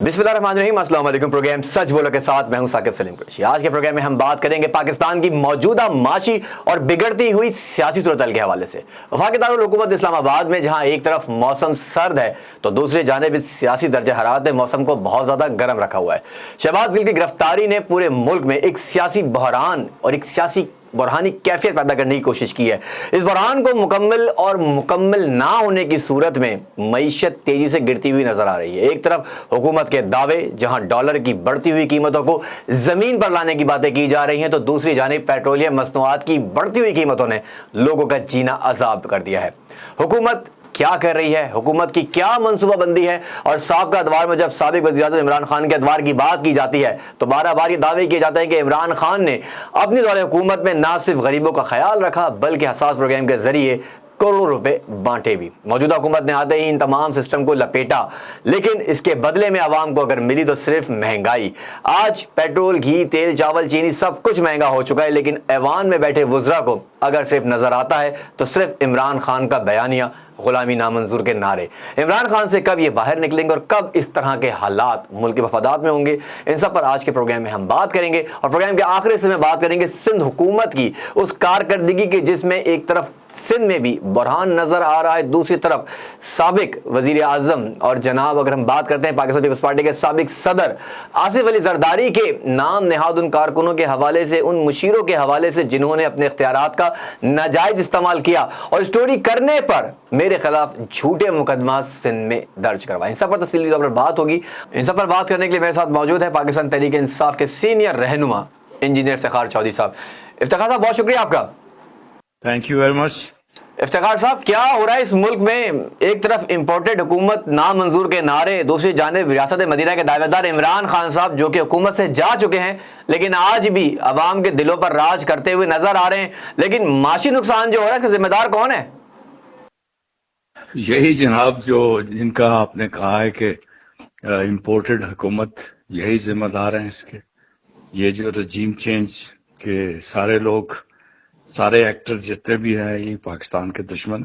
बिस्मिल्लाहिर्रहमानिर्रहीम, अस्सलाम वालेकुम। प्रोग्राम सच बोलो के साथ मैं हूं साकिब सलीम कुरैशी। आज के प्रोग्राम में हम बात करेंगे पाकिस्तान की मौजूदा माशी और बिगड़ती हुई सियासी सूरत के हवाले से। वफाकी दारुल हुकूमत इस्लामाबाद में जहां एक तरफ मौसम सर्द है तो दूसरी जानिब सियासी दर्जे हरारत ने मौसम को बहुत ज़्यादा गर्म रखा हुआ है। शहबाज गिल की गिरफ्तारी ने पूरे मुल्क में एक सियासी बहरान और एक सियासी बुरहानी कैफियत पैदा करने की कोशिश की है। इस बहरान को मुकम्मल ना होने की सूरत में मईशत तेजी से गिरती हुई नजर आ रही है। एक तरफ हुकूमत के दावे जहां डॉलर की बढ़ती हुई कीमतों को जमीन पर लाने की बातें की जा रही हैं, तो दूसरी जानिब पेट्रोलियम मसनूआत की बढ़ती हुई कीमतों ने लोगों का जीना अजाब कर दिया है। हुकूमत क्या कर रही है, हुकूमत की क्या मनसूबाबंदी है, और साबिक़ अदवार में जब साबिक़ वज़ीर-ए-आज़म इमरान खान के अदवार की बात की जाती है तो बार बार ये दावे किए जाते हैं कि इमरान खान ने अपनी दौरे हुकूमत में ना सिर्फ गरीबों का ख्याल रखा बल्कि हसास प्रोग्राम के जरिए करोड़ों रुपए बांटे भी। मौजूदा हुकूमत ने आते ही इन तमाम सिस्टम को लपेटा, लेकिन इसके बदले में आवाम को अगर मिली तो सिर्फ महंगाई। आज पेट्रोल, घी, तेल, चावल, चीनी सब कुछ महंगा हो चुका है, लेकिन ऐवान में बैठे वुज़रा को अगर सिर्फ नजर आता है तो सिर्फ इमरान खान का बयानिया, गुलामी नामंजूर के नारे। इमरान खान से कब ये बाहर निकलेंगे और कब इस तरह के हालात मुल्क के मफादात में होंगे, इन सब पर आज के प्रोग्राम में हम बात करेंगे। और प्रोग्राम के आखिरी हिस्से में बात करेंगे सिंध हुकूमत की उस कारकर्दगी की जिसमें एक तरफ सिंध में भी बुरहान नजर आ रहा है, दूसरी तरफ साबिक वजीर आजम और जनाब, अगर हम बात करते हैं पाकिस्तान पीपल्स पार्टी के साबिक सदर आसिफ अली जरदारी के नाम नहाद उन कारकुनों के हवाले से, उन मुशीरों के हवाले से जिन्होंने अपने इख्तियारात का नाजायज इस्तेमाल किया और स्टोरी करने पर मेरे खिलाफ झूठे मुकदमा सिंध में दर्ज करवाए। इन सब पर तफसीली तौर पर बात होगी। इन सब पर बात करने के लिए मेरे साथ मौजूद है पाकिस्तान तहरीक इंसाफ के सीनियर रहनुमा इंजीनियर इफ्तिखार चौधरी साहब। इफ्तिखार साहब, बहुत शुक्रिया आपका। Thank you very much. Iftikhar साहब, क्या हो रहा है इस मुल्क में? एक तरफ इंपोर्टेड हुकूमत नामंजूर के नारे, दूसरी जानिब रियासत मदीना के दावेदार इमरान खान साहब जो कि हुकूमत से जा चुके हैं लेकिन आज भी अवाम के दिलों पर राज करते हुए नजर आ रहे हैं। लेकिन माशी नुकसान जो हो रहा है इसका जिम्मेदार कौन है? यही जनाब जो जिनका आपने कहा है कि इंपोर्टेड हुकूमत, यही जिम्मेदार हैं इसके। ये जो रजीम चेंज के सारे लोग, सारे एक्टर जितने भी हैं, ये पाकिस्तान के दुश्मन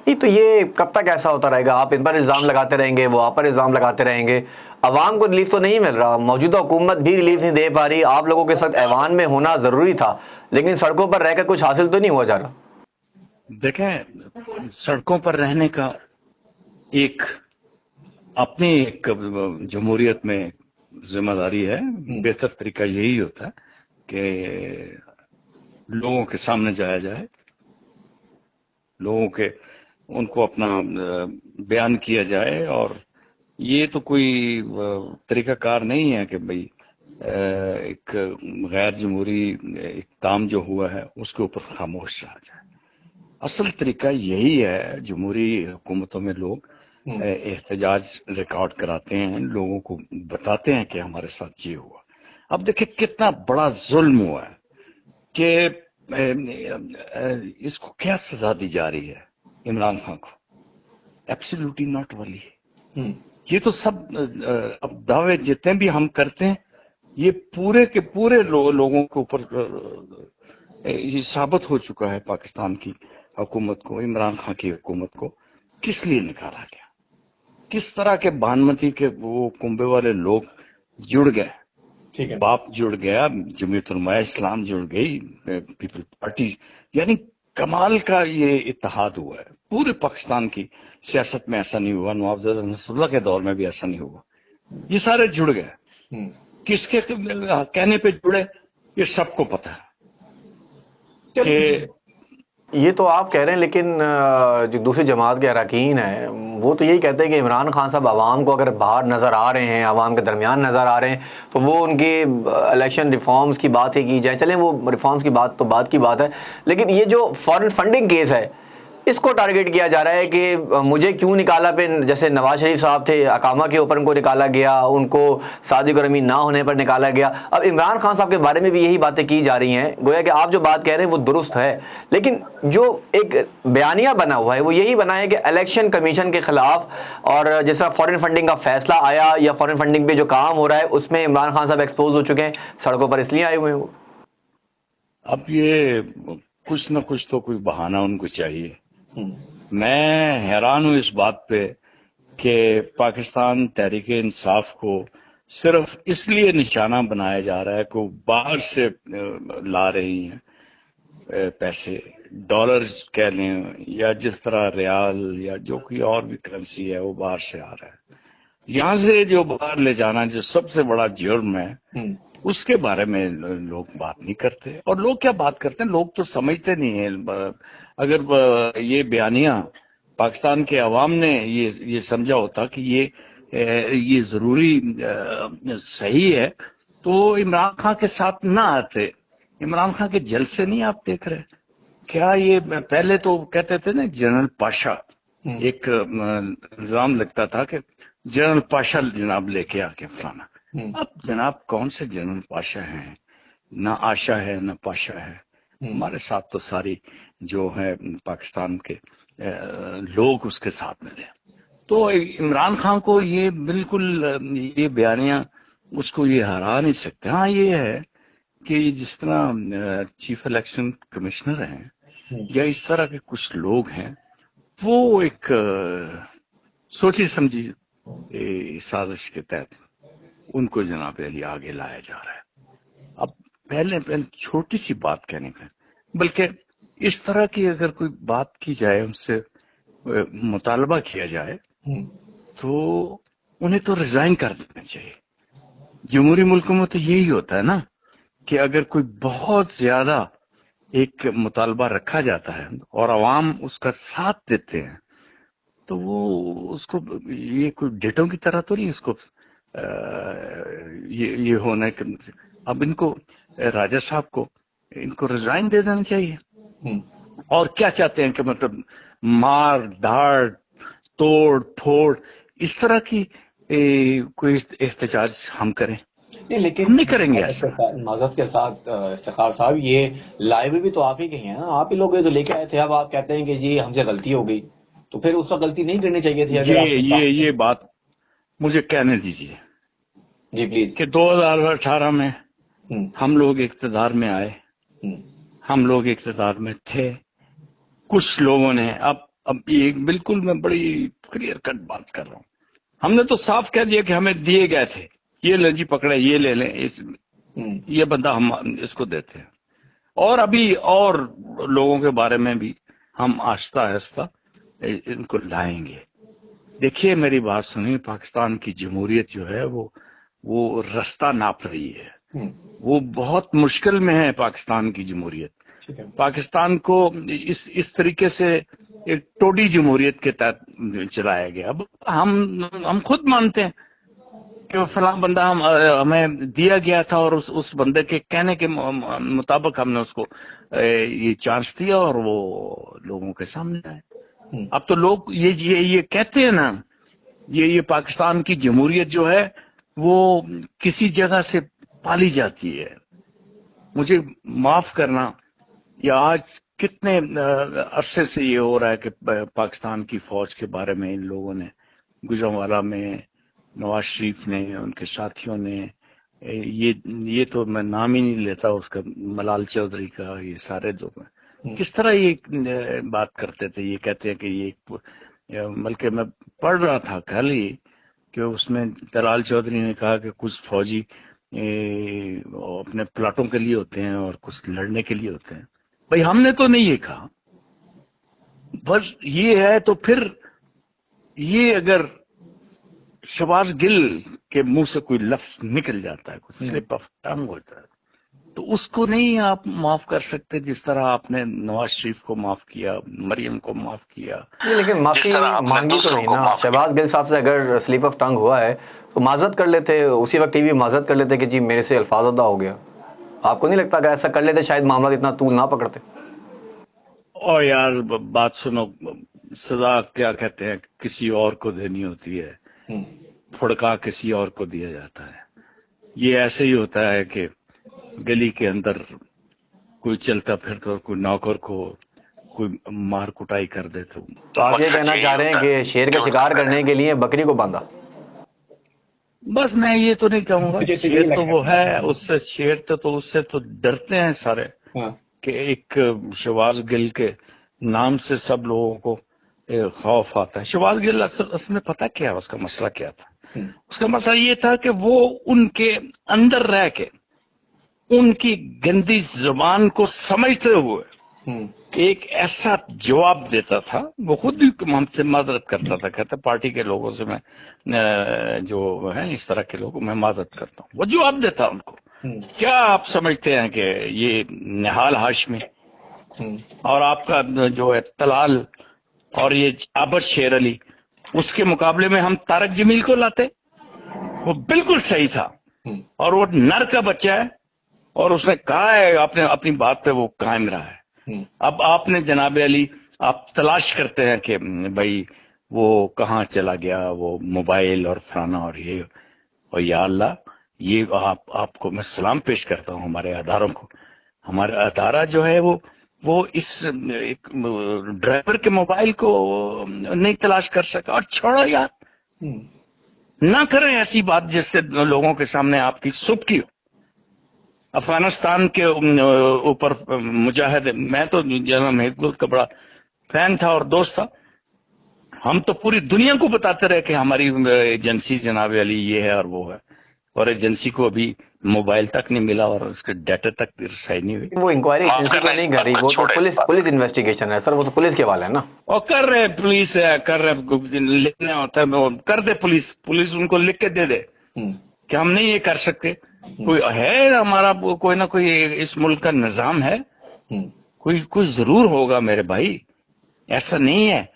हैं। तो ये कब तक ऐसा होता रहेगा? आप इन पर इल्ज़ाम लगाते रहेंगे, वो आप पर इल्ज़ाम लगाते रहेंगे, अवाम को रिलीफ तो नहीं मिल रहा, मौजूदा हुकूमत भी रिलीफ नहीं दे पा रही। आप लोगों के साथ ऐवान में होना ज़रूरी था लेकिन सड़कों पर रहकर कुछ हासिल तो नहीं हुआ जा रहा। देखें, सड़कों पर रहने का एक अपनी एक जमहूरियत में जिम्मेदारी है। बेहतर तरीका यही होता है कि लोगों के सामने जाया जाए, लोगों के उनको अपना बयान किया जाए। और ये तो कोई तरीकाकार नहीं है कि भाई एक गैर जमहूरी इक़दाम जो हुआ है उसके ऊपर खामोश रहा जाए। असल तरीका यही है, जमहूरी हुकूमतों में लोग एहतजाज रिकॉर्ड कराते हैं, लोगों को बताते हैं कि हमारे साथ ये हुआ। अब देखिए कितना बड़ा जुल्म हुआ है कि इसको क्या सजा दी जा रही है इमरान खान को। एब्सोल्युटली नॉट वाली। ये तो सब अब दावे जितने भी हम करते हैं ये पूरे के पूरे लोगों के ऊपर ये साबित हो चुका है। पाकिस्तान की हुकूमत को, इमरान खान की हुकूमत को किस लिए निकाला गया, किस तरह के बानमती के वो कुंबे वाले लोग जुड़ गए। ठीक है, बाप जुड़ गया, जमीयत उलमा इस्लाम जुड़ गई, पीपल पार्टी, यानी कमाल का ये इत्तेहाद हुआ है। पूरे पाकिस्तान की सियासत में ऐसा नहीं हुआ, नवाब नसरुल्लाह के दौर में भी ऐसा नहीं हुआ। ये सारे जुड़ गए। किसके कहने पे जुड़े ये सबको पता है कि ये तो आप कह रहे हैं, लेकिन जो दूसरी जमात के अरकान हैं वो तो यही कहते हैं कि इमरान खान साहब आवाम को अगर बाहर नज़र आ रहे हैं, आवाम के दरमियान नज़र आ रहे हैं, तो वो उनकी इलेक्शन रिफॉर्म्स की बात ही की जाए। चलें, वो रिफॉर्म्स की बात तो बात की बात है, लेकिन ये जो फॉरेन फंडिंग केस है इसको टारगेट किया जा रहा है कि मुझे क्यों निकाला पे। जैसे नवाज शरीफ साहब थे, अकामा के ऊपर उनको निकाला गया, उनको सादिक और अमीन ना होने पर निकाला गया। अब इमरान खान साहब के बारे में भी यही बातें की जा रही हैं। गोया कि आप जो बात कह रहे हैं वो दुरुस्त है, लेकिन जो एक बयानिया बना हुआ है वो यही बना है कि इलेक्शन कमीशन के खिलाफ, और जिस तरह फॉरेन फंडिंग का फैसला आया या फॉरेन फंडिंग पे जो काम हो रहा है उसमें इमरान खान साहब एक्सपोज हो चुके हैं, सड़कों पर इसलिए आए हुए हैं वो। अब ये कुछ ना कुछ तो कोई बहाना उनको चाहिए। मैं हैरान हूं इस बात पे کہ پاکستان تحریک انصاف کو صرف اس لیے نشانہ بنایا جا رہا ہے کہ وہ باہر سے لا رہی ہیں پیسے، ڈالرز کہہ لیں یا جس طرح ریال یا جو کوئی اور بھی کرنسی ہے وہ باہر سے آ رہا ہے. یہاں سے جو باہر لے جانا جو سب سے بڑا جرم ہے اس کے بارے میں لوگ بات نہیں کرتے. اور لوگ کیا بات کرتے ہیں، لوگ تو سمجھتے نہیں ہیں. اگر یہ بیانیہ پاکستان کے عوام نے یہ سمجھا ہوتا کہ یہ ضروری صحیح ہے تو عمران خان کے ساتھ نہ آتے. عمران خان کے جلسے نہیں آپ دیکھ رہے کیا؟ یہ پہلے تو کہتے تھے نا جنرل پاشا، ایک الزام لگتا تھا کہ جنرل پاشا جناب لے کے آ کے فلانا. اب جناب کون سے جنرل پاشا ہیں؟ نہ آشا ہے نہ پاشا ہے. ہمارے ساتھ تو ساری جو ہے پاکستان کے لوگ اس کے ساتھ ملے. تو عمران خان کو یہ بالکل یہ بیانیہ اس کو یہ ہرا نہیں سکتے. ہاں یہ ہے کہ جس طرح چیف الیکشن کمشنر ہیں یا اس طرح کے کچھ لوگ ہیں وہ ایک سوچی سمجھی سازش کے تحت ان کو جناب علی آگے لایا جا رہا ہے. اب پہلے چھوٹی سی بات کہنے کا، بلکہ اس طرح کی اگر کوئی بات کی جائے، ان سے مطالبہ کیا جائے تو انہیں تو ریزائن کر دینا چاہیے. جمہوری ملکوں میں تو یہی ہوتا ہے نا کہ اگر کوئی بہت زیادہ ایک مطالبہ رکھا جاتا ہے اور عوام اس کا ساتھ دیتے ہیں تو وہ اس کو یہ کوئی ڈیٹوں کی طرح تو نہیں اس کو یہ ہونا ہے. اب ان کو راجہ صاحب کو ان کو ریزائن دے دینا چاہیے. اور کیا چاہتے ہیں کہ مطلب مار دھاڑ توڑ پھوڑ اس طرح کی کوئی احتجاج ہم کریں؟ نہیں، لیکن ہم نہیں کریں گے ایسا. معذرت کے ساتھ افتخار صاحب، یہ لائیو بھی تو آپ ہی کے ہیں نا، آپ ہی لوگ جو لے کے آئے تھے. اب آپ کہتے ہیں کہ جی ہم سے غلطی ہو گئی، تو پھر اس وقت غلطی نہیں کرنی چاہیے تھی. یہ بات مجھے کہنے دیجیے جی پلیز. کہ 2018 میں ہم لوگ اقتدار میں آئے، ہم لوگ اقتدار میں تھے. کچھ لوگوں نے اب یہ بالکل میں بڑی کلیئر کٹ بات کر رہا ہوں، ہم نے تو صاف کہہ دیا کہ ہمیں دیے گئے تھے، یہ لیں جی پکڑے، یہ لے لیں، یہ بندہ ہم اس کو دیتے ہیں. اور ابھی اور لوگوں کے بارے میں بھی ہم آہستہ آہستہ ان کو لائیں گے. دیکھیے میری بات سنیں، پاکستان کی جمہوریت جو ہے وہ رستہ ناپ رہی ہے. وہ بہت مشکل میں ہے پاکستان کی جمہوریت. پاکستان کو اس طریقے سے ایک ٹوٹی جمہوریت کے تحت چلایا گیا. اب ہم خود مانتے ہیں کہ فلاں بندہ ہمیں دیا گیا تھا اور اس بندے کے کہنے کے مطابق ہم نے اس کو یہ چانس دیا اور وہ لوگوں کے سامنے آئے. اب تو لوگ یہ کہتے ہیں نا، یہ پاکستان کی جمہوریت جو ہے وہ کسی جگہ سے پالی جاتی ہے. مجھے معاف کرنا، یا آج کتنے عرصے سے یہ ہو رہا ہے کہ پاکستان کی فوج کے بارے میں ان لوگوں نے، گوجرانوالہ میں نواز شریف نے، ان کے ساتھیوں نے، یہ تو میں نام ہی نہیں لیتا اس کا، ملال چودھری کا، یہ سارے جو کس طرح یہ بات کرتے تھے. یہ کہتے ہیں کہ یہ بلکہ میں پڑھ رہا تھا کل ہی کہ اس میں ملال چودھری نے کہا کہ کچھ فوجی اپنے پلاٹوں کے لیے ہوتے ہیں اور کچھ لڑنے کے لیے ہوتے ہیں. بھائی ہم نے تو نہیں یہ کہا، بس یہ ہے. تو پھر یہ اگر شہباز گل کے منہ سے کوئی لفظ نکل جاتا ہے، کوئی سلپ آف ٹنگ ہوتا ہے، تو اس کو نہیں آپ معاف کر سکتے جس طرح آپ نے نواز شریف کو معاف کیا، مریم کو معاف کیا. لیکن معافی مانگی تو نہیں نا. شہباز گل صاحب سے اگر سلیپ آف ٹنگ ہوا ہے تو معذرت کر لیتے، اسی وقت ٹی وی معذرت کر لیتے کہ جی میرے سے الفاظ ادا ہو گیا. آپ کو نہیں لگتا کہ ایسا کر لیتے شاید معاملات اتنا طول نہ پکڑتے؟ اور یار بات سنو، سزا کیا کہتے ہیں کسی اور کو دینی ہوتی ہے، پھڑکا کسی اور کو دیا جاتا ہے. یہ ایسے ہی ہوتا ہے کہ گلی کے اندر کوئی چلتا پھرتا کوئی نوکر کو کوئی مار کٹائی کر دے تو آپ یہ کہنا چاہ رہے ہیں کہ شیر کا شکار کرنے کے لیے بکری کو باندھا؟ بس میں یہ تو نہیں کہوں گا. شیر تو وہ ہے، اس سے شیر تو اس سے تو ڈرتے ہیں سارے کہ ایک شہباز گل کے نام سے سب لوگوں کو खौफ आता है। शहबाज गिल असल में पता क्या, उसका मसला क्या था? उसका मसला ये था कि वो उनके अंदर रह के उनकी गंदी जुबान को समझते हुए एक ऐसा जवाब देता था। वो खुद भी हमसे मदद करता था, कहता पार्टी के लोगों से मैं जो है इस तरह के लोगों मैं मदद करता हूँ। वो जवाब देता उनको, क्या आप समझते हैं कि ये निहाल हाशमी और आपका जो है तलाल और ये आबद शेर अली, उसके मुकाबले में हम तारक जमील को लाते? वो बिल्कुल सही था और वो नर का बच्चा है और उसने कहा है आपने अपनी बात पे वो कायम रहा है। अब आपने जनाब अली आप तलाश करते हैं कि भाई वो कहाँ चला गया, वो मोबाइल और फलाना और ये, और या अल्लाह ये आपको मैं सलाम पेश करता हूँ हमारे अदारों को। हमारा अदारा जो है वो इस एक ड्राइवर के मोबाइल को नहीं तलाश कर सका। और छोड़ो यार, ना करें ऐसी बात जिससे लोगों के सामने आपकी सुबकी हो। अफगानिस्तान के ऊपर मुजाहिद, मैं तो जनरल महमूद का बड़ा फैन था और दोस्त था। हम तो पूरी दुनिया को बताते रहे कि हमारी एजेंसी जनाब अली ये है और वो है, और एजेंसी को अभी मोबाइल तक नहीं मिला और उसके डाटा तक भी रसाई नहीं हुई। वो इंक्वायरी एजेंसी तो नहीं कर रही, वो तो पुलिस इन्वेस्टिगेशन है सर, वो तो पुलिस के हवाले है ना। और कर रहे पुलिस है, कर रहे लिखना होता है, वो कर दे पुलिस उनको लिख के दे दे कि हम नहीं ये कर सकते। कोई है हमारा कोई ना कोई इस मुल्क का निजाम है, कोई जरूर होगा मेरे भाई। ऐसा नहीं है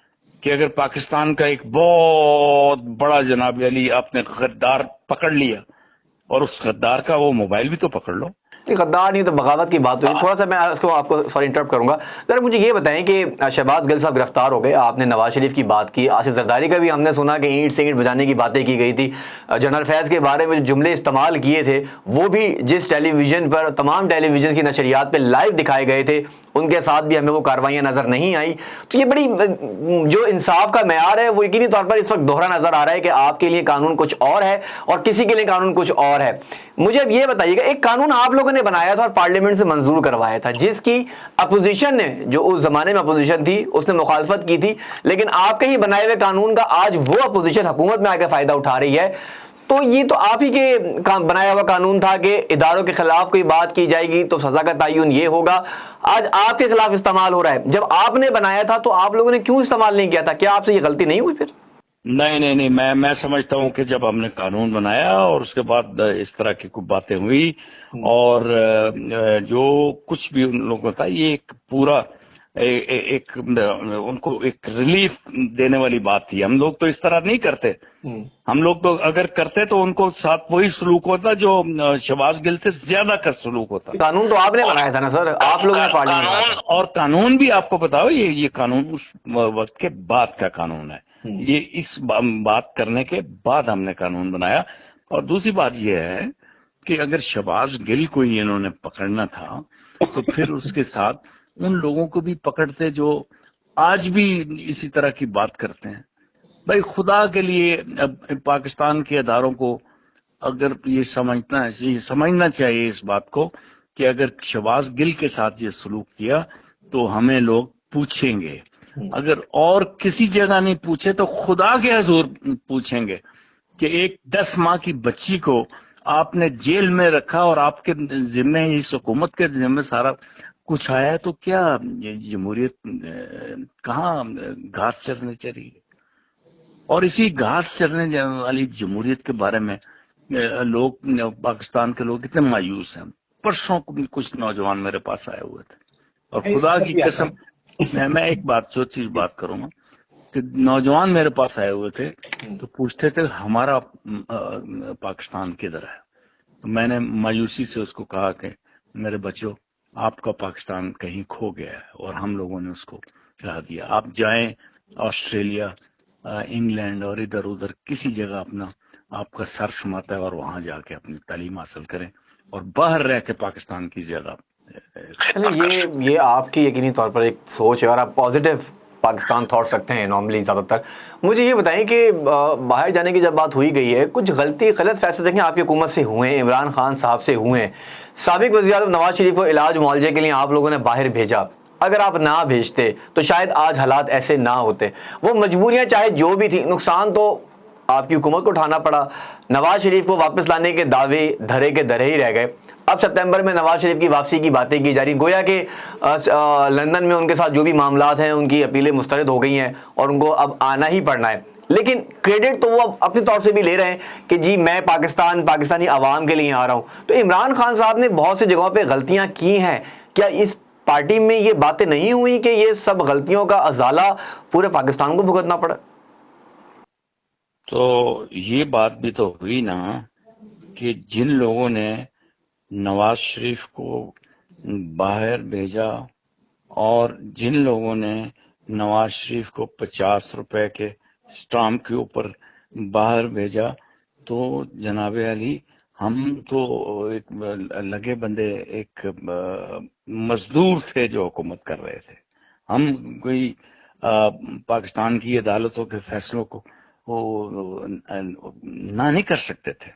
कि अगर पाकिस्तान का एक बहुत बड़ा जनाब अली आपने गद्दार पकड़ लिया और उस गद्दार का वो मोबाइल भी तो पकड़ लो। गद्दार नहीं तो बगावत की बात हुई। थोड़ा सा मैं इसको आपको सॉरी इंटरप्ट करूंगा। जरा मुझे ये बताएं कि शहबाज गिल साहब गिरफ्तार हो गए, आपने नवाज शरीफ की बात की, आसिफ जरदारी का भी हमने सुना कि ईंट से ईंट बजाने की बातें की गई थी। जनरल फैज़ के बारे में जो जुमले इस्तेमाल किए थे वो भी जिस टेलीविज़न पर, तमाम टेलीविज़न की नशरियात पर लाइव दिखाए गए थे, उनके साथ भी हमें वो कार्रवाइयाँ नज़र नहीं आई। तो ये बड़ी जो इंसाफ का मेयार है वो यकीनी तौर पर इस वक्त दोहरा नज़र आ रहा है कि आपके लिए कानून कुछ और है और किसी के लिए कानून कुछ और है। मुझे अब ये बताइएगा, एक कानून आप लोगों ने बनाया था और पार्लियामेंट से मंजूर करवाया था, जिसकी अपोजिशन ने, जो उस जमाने में अपोजिशन थी, उसने मुखालफत की थी, लेकिन आपके ही बनाए हुए कानून का आज वो अपोजिशन हुकूमत में आकर फायदा उठा रही है। तो ये तो आप ही के बनाया हुआ कानून था कि इदारों के खिलाफ कोई बात की जाएगी तो सजा का तयन ये होगा। आज आपके खिलाफ इस्तेमाल हो रहा है। जब आपने बनाया था तो आप लोगों ने क्यों इस्तेमाल नहीं किया था? क्या आपसे ये गलती नहीं हुई फिर? नहीं, मैं समझता हूं कि जब हमने कानून बनाया और उसके बाद इस तरह की कुछ बातें हुई और जो कुछ भी उन लोगों का था, ये एक पूरा एक उनको एक रिलीफ देने वाली बात थी। हम लोग तो इस तरह नहीं करते। हम लोग तो अगर करते तो उनको साथ वही सलूक होता जो शहबाज गिल से ज्यादा का सलूक होता। कानून तो आपने बनाया था ना सर, आप लोगों ने पार्लियामेंट बनाया था। और कानून भी आपको बताओ, ये कानून उस वक्त के बाद का कानून है। ये इस बात करने के बाद हमने कानून बनाया। और दूसरी बात यह है कि अगर शहबाज गिल को ही इन्होंने पकड़ना था तो फिर उसके साथ उन लोगों को भी पकड़ते जो आज भी इसी तरह की बात करते हैं। भाई खुदा के लिए, अब पाकिस्तान के अदारों को अगर ये समझना चाहिए इस बात को कि अगर शहबाज गिल के साथ ये सलूक किया तो हमें लोग पूछेंगे। अगर और किसी जगह नहीं पूछे तो खुदा के हुजूर पूछेंगे कि एक 10 माह की बच्ची को आपने जेल में रखा और आपके जिम्मे, इस हुकूमत के जिम्मे सारा कुछ आया है, तो क्या ये जमहूरियत कहाँ घास चरने चली? और इसी घास चरने वाली जमहूरियत के बारे में लोग, पाकिस्तान के लोग कितने मायूस हैं। परसों कुछ नौजवान मेरे पास आए हुए थे और खुदा की कसम मैं एक चीज बात करूंगा कि नौजवान मेरे पास आए हुए थे तो पूछते थे हमारा पाकिस्तान किधर है। तो मैंने मायूसी से उसको कहा कि मेरे बच्चों, आपका पाकिस्तान कहीं खो गया है और हम लोगों ने उसको खिला दिया। आप जाएं ऑस्ट्रेलिया, इंग्लैंड और इधर उधर किसी जगह अपना आपका सर शुमाता है और वहां जाके अपनी तालीम हासिल करें और बाहर रह के पाकिस्तान की ज्यादा। ये आपकी यकीनी तौर पर एक सोच है और आप पॉजिटिव पाकिस्तान थॉट्स रखते हैं नॉर्मली ज़्यादातर। मुझे ये बताएं कि बाहर जाने की जब बात हुई गई है, कुछ गलत फैसले देखें आपकी हुकूमत से हुए हैं, इमरान खान साहब से हुए हैं। साबिक वज़ीर आज़म नवाज शरीफ को इलाज मुआवजे के लिए आप लोगों ने बाहर भेजा, اگر آپ نہ بھیجتے تو شاید آج حالات ایسے نہ ہوتے. وہ مجبوریاں چاہے جو بھی تھیں، نقصان تو آپ کی حکومت کو اٹھانا پڑا. نواز شریف کو واپس لانے کے دعوے دھرے کے دھرے ہی رہ گئے. اب سپتمبر میں نواز شریف کی واپسی کی باتیں کی جا رہی ہیں، گویا کہ لندن میں ان کے ساتھ جو بھی معاملات ہیں ان کی اپیلیں مسترد ہو گئی ہیں اور ان کو اب آنا ہی پڑنا ہے. لیکن کریڈٹ تو وہ اپنے طور سے بھی لے رہے ہیں کہ جی میں پاکستانی عوام کے لیے آ رہا ہوں. تو عمران خان صاحب نے بہت سی جگہوں پہ غلطیاں کی ہیں، کیا اس پارٹی میں یہ باتیں نہیں ہوئی کہ یہ سب غلطیوں کا ازالہ پورے پاکستان کو بھگتنا پڑا؟ تو یہ بات بھی تو ہوئی نا کہ جن لوگوں نے نواز شریف کو باہر بھیجا اور جن لوگوں نے نواز شریف کو 50 روپے کے سٹامپ کے اوپر باہر بھیجا، تو جناب علی ہم تو ایک لگے بندے ایک مزدور تھے جو حکومت کر رہے تھے. ہم کوئی پاکستان کی عدالتوں کے فیصلوں کو نہ نہیں کر سکتے تھے.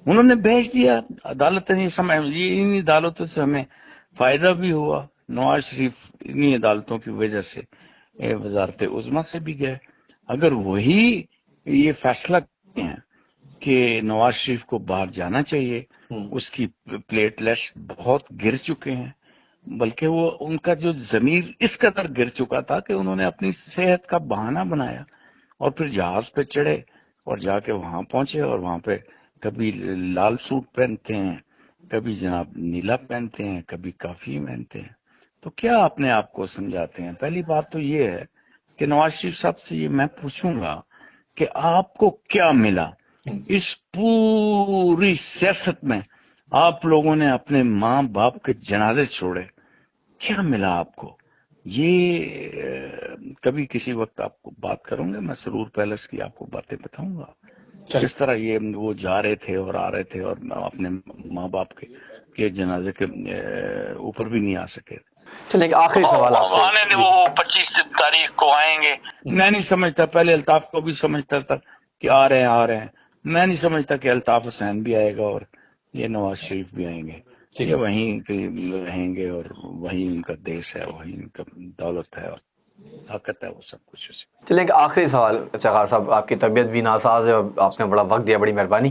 انہوں نے بھیج دیا. عدالت نہیں سمجھ، ان عدالتوں سے ہمیں فائدہ بھی ہوا. نواز شریف انہی عدالتوں کی وجہ سے وزارت عظمیٰ سے بھی گئے. اگر وہی یہ فیصلہ کرتے ہیں کہ نواز شریف کو باہر جانا چاہیے، اس کی پلیٹلیٹس بہت گر چکے ہیں، بلکہ وہ ان کا جو ضمیر اس قدر گر چکا تھا کہ انہوں نے اپنی صحت کا بہانہ بنایا اور پھر جہاز پہ چڑھے اور جا کے وہاں پہنچے اور وہاں پہ کبھی لال سوٹ پہنتے ہیں، کبھی جناب نیلا پہنتے ہیں، کبھی کافی پہنتے ہیں. تو کیا اپنے آپ کو سمجھاتے ہیں؟ پہلی بات تو یہ ہے کہ نواز شریف صاحب سے یہ میں پوچھوں گا کہ آپ کو کیا ملا اس پوری سیاست میں؟ آپ لوگوں نے اپنے ماں باپ کے جنازے چھوڑے، کیا ملا آپ کو؟ یہ کبھی کسی وقت آپ کو بات کروں گے، میں سرور پیلس کی آپ کو باتیں بتاؤں گا کس طرح یہ وہ جا رہے تھے اور آ رہے تھے اور اپنے ماں باپ کے جنازے کے اوپر بھی نہیں آ سکے. چلیں ایک آخری سوال آپ سے. آنے وہ 25 تاریخ کو آئیں گے. میں نہیں سمجھتا، پہلے الطاف کو بھی سمجھتا تھا کہ آ رہے ہیں. میں نہیں سمجھتا کہ الطاف حسین بھی آئے گا اور یہ نواز شریف بھی آئیں گے. یہ وہیں پہ رہیں گے اور وہیں ان کا دیش ہے، وہیں ان کا دولت ہے اور طاقت ہے، وہ سب کچھ اسی. چلیں ایک آخری سوال. چغار صاحب آپ کی طبیعت بھی ناساز ہے اور آپ نے بڑا وقت دیا، بڑی مہربانی.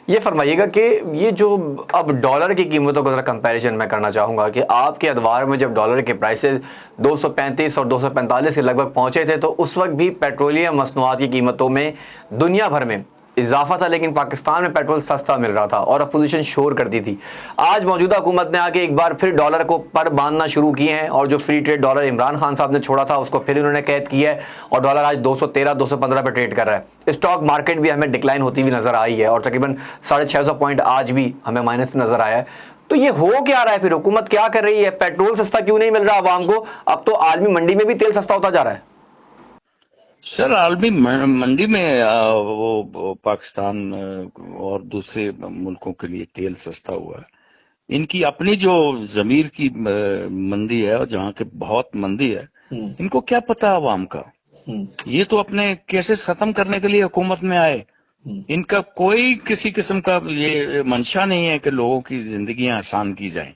یہ فرمائیے گا کہ یہ جو اب ڈالر کی قیمتوں کا ذرا کمپیریزن میں کرنا چاہوں گا کہ آپ کے ادوار میں جب ڈالر کے پرائسز 235 اور 245 کے لگ بھگ پہنچے تھے تو اس وقت بھی پیٹرولیم مصنوعات کی قیمتوں میں دنیا بھر میں اضافہ تھا، لیکن پاکستان میں پیٹرول سستا مل رہا تھا اور اپوزیشن شور کرتی تھی. آج موجودہ حکومت نے آ کے ایک بار پھر ڈالر کو پر باندھنا شروع کیے ہیں اور جو free trade dollar Imran Khan صاحب نے چھوڑا تھا اس کو پھر انہوں نے قید کیا ہے اور ڈالر آج 213 215 پہ ٹریڈ کر رہا ہے. اسٹاک مارکیٹ بھی ہمیں ڈکلائن ہوتی ہوئی نظر آئی ہے اور تقریباً 650 پوائنٹ آج بھی ہمیں مائنس میں نظر آیا ہے. تو یہ ہو کیا رہا ہے؟ پھر حکومت کیا کر رہی ہے؟ پیٹرول سستا کیوں نہیں مل رہا عوام کو؟ اب تو عالمی منڈی میں بھی تیل سستا ہوتا جا رہا ہے. سر عالمی منڈی میں وہ پاکستان اور دوسرے ملکوں کے لیے تیل سستا ہوا ہے. ان کی اپنی جو ضمیر کی مندی ہے اور جہاں کے بہت مندی ہے، ان کو کیا پتا عوام کا؟ یہ تو اپنے کیسز ختم کرنے کے لیے حکومت میں آئے. ان کا کوئی کسی قسم کا یہ منشا نہیں ہے کہ لوگوں کی زندگیاں آسان کی جائیں.